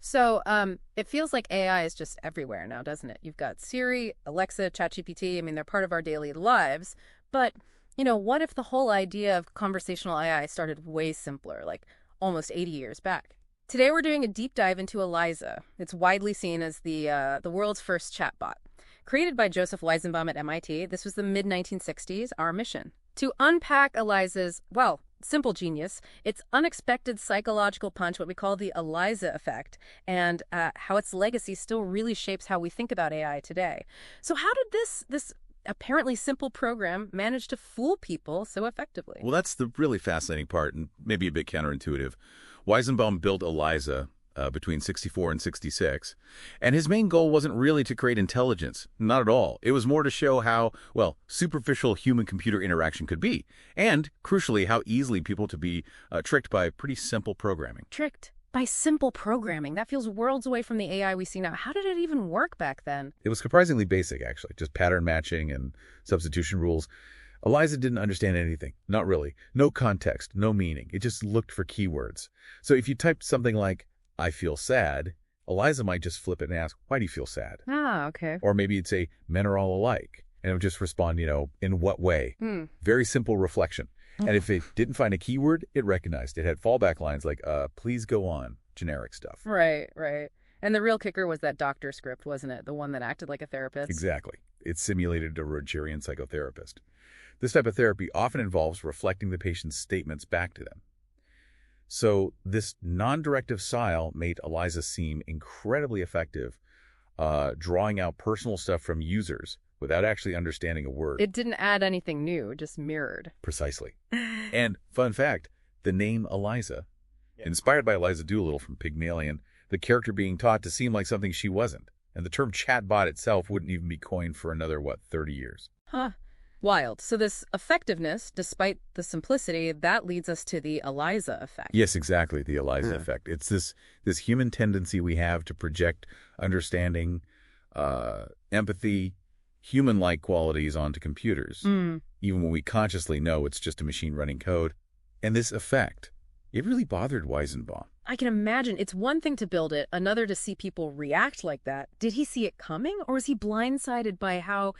So it feels like AI is just everywhere now, doesn't it? You've got Siri, Alexa, ChatGPT. I mean, they're part of our daily lives. But, what if the whole idea of conversational AI started way simpler, like almost 80 years back? Today, we're doing a deep dive into ELIZA. It's widely seen as the world's first chatbot. Created by Joseph Weizenbaum at MIT, this was the mid-1960s, our mission. To unpack ELIZA's, well, simple genius, its unexpected psychological punch, what we call the ELIZA effect, and how its legacy still really shapes how we think about AI today. So how did this apparently simple program manage to fool people so effectively? Well, that's the really fascinating part, and maybe a bit counterintuitive. Weizenbaum built ELIZA between 64 and 66, and his main goal wasn't really to create intelligence, not at all. It was more to show how, well, superficial human-computer interaction could be, and, crucially, how easily people to be tricked by pretty simple programming. Tricked by simple programming? That feels worlds away from the AI we see now. How did it even work back then? It was surprisingly basic, actually, just pattern matching and substitution rules. ELIZA didn't understand anything. Not really. No context, no meaning. It just looked for keywords. So if you typed something like, I feel sad, ELIZA might just flip it and ask, why do you feel sad? Ah, okay. Or maybe it'd say, men are all alike. And it would just respond, in what way? Very simple reflection. And if it didn't find a keyword, it recognized. It had fallback lines like, please go on, generic stuff. Right. And the real kicker was that doctor script, wasn't it? The one that acted like a therapist? Exactly. It simulated a Rogerian psychotherapist. This type of therapy often involves reflecting the patient's statements back to them. So this non-directive style made ELIZA seem incredibly effective, drawing out personal stuff from users without actually understanding a word. It didn't add anything new, just mirrored. Precisely. And fun fact, the name ELIZA, inspired by Eliza Doolittle from Pygmalion, the character being taught to seem like something she wasn't. And the term chatbot itself wouldn't even be coined for another, 30 years. Huh. Wild. So this effectiveness, despite the simplicity, that leads us to the ELIZA effect. Yes, exactly, the ELIZA effect. It's this human tendency we have to project understanding, empathy, human-like qualities onto computers, even when we consciously know it's just a machine running code. And this effect, it really bothered Weizenbaum. I can imagine. It's one thing to build it, another to see people react like that. Did he see it coming, or was he blindsided by how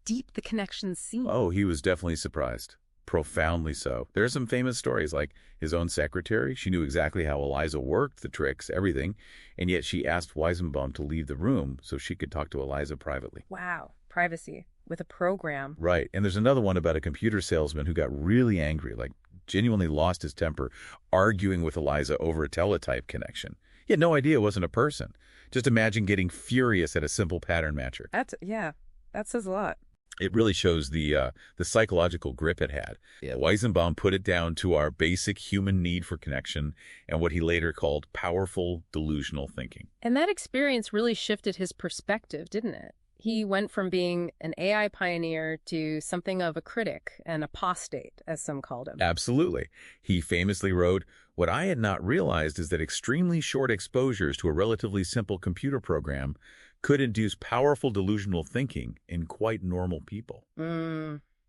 deep the connections seem? Oh, he was definitely surprised. Profoundly so. There are some famous stories, like his own secretary. She knew exactly how ELIZA worked, the tricks, everything, and yet she asked Weizenbaum to leave the room so she could talk to ELIZA privately. Wow. Privacy with a program. Right. And there's another one about a computer salesman who got really angry, like genuinely lost his temper, arguing with ELIZA over a teletype connection. He had no idea it wasn't a person. Just imagine getting furious at a simple pattern matcher. That says a lot. It really shows the psychological grip it had. Yeah. Weizenbaum put it down to our basic human need for connection and what he later called powerful delusional thinking. And that experience really shifted his perspective, didn't it? He went from being an AI pioneer to something of a critic, an apostate, as some called him. Absolutely. He famously wrote, "What I had not realized is that extremely short exposures to a relatively simple computer program could induce powerful delusional thinking in quite normal people."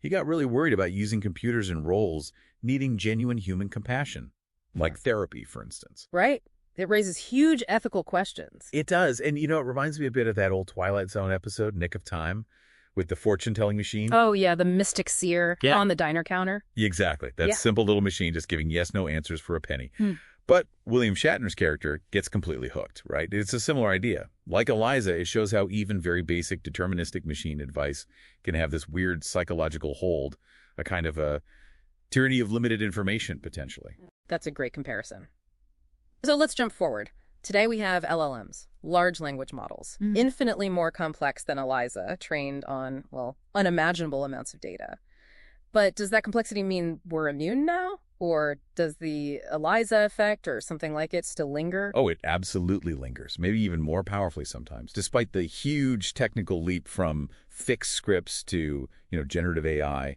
He got really worried about using computers in roles needing genuine human compassion, like therapy, for instance. Right. It raises huge ethical questions. It does. And, it reminds me a bit of that old Twilight Zone episode, Nick of Time, with the fortune-telling machine. Oh, yeah, the mystic seer on the diner counter. Exactly. That simple little machine just giving yes-no answers for a penny. But William Shatner's character gets completely hooked, right? It's a similar idea. Like ELIZA, it shows how even very basic deterministic machine advice can have this weird psychological hold, a kind of a tyranny of limited information, potentially. That's a great comparison. So let's jump forward. Today we have LLMs, large language models, infinitely more complex than ELIZA, trained on, unimaginable amounts of data. But does that complexity mean we're immune now? Or does the ELIZA effect or something like it still linger? Oh, it absolutely lingers, maybe even more powerfully sometimes. Despite the huge technical leap from fixed scripts to, generative AI,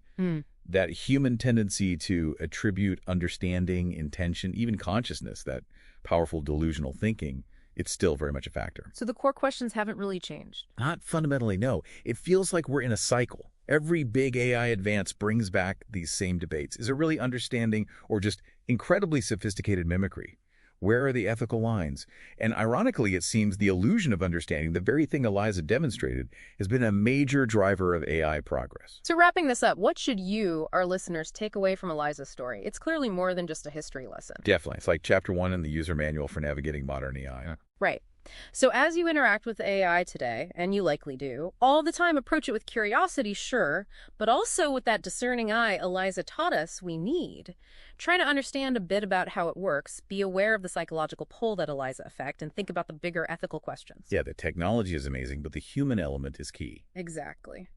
that human tendency to attribute understanding, intention, even consciousness, that powerful delusional thinking, it's still very much a factor. So the core questions haven't really changed? Not fundamentally, no. It feels like we're in a cycle. Every big AI advance brings back these same debates. Is it really understanding or just incredibly sophisticated mimicry? Where are the ethical lines? And ironically, it seems the illusion of understanding, the very thing ELIZA demonstrated, has been a major driver of AI progress. So wrapping this up, what should you, our listeners, take away from ELIZA's story? It's clearly more than just a history lesson. Definitely. It's like chapter 1 in the user manual for navigating modern AI. Right. So as you interact with AI today, and you likely do, all the time approach it with curiosity, sure, but also with that discerning eye ELIZA taught us we need. Try to understand a bit about how it works, be aware of the psychological pull that ELIZA affect, and think about the bigger ethical questions. Yeah, the technology is amazing, but the human element is key. Exactly.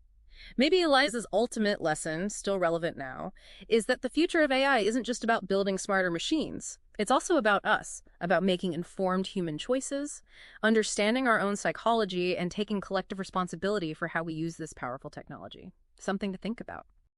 Maybe ELIZA's ultimate lesson, still relevant now, is that the future of AI isn't just about building smarter machines. It's also about us, about making informed human choices, understanding our own psychology, and taking collective responsibility for how we use this powerful technology. Something to think about.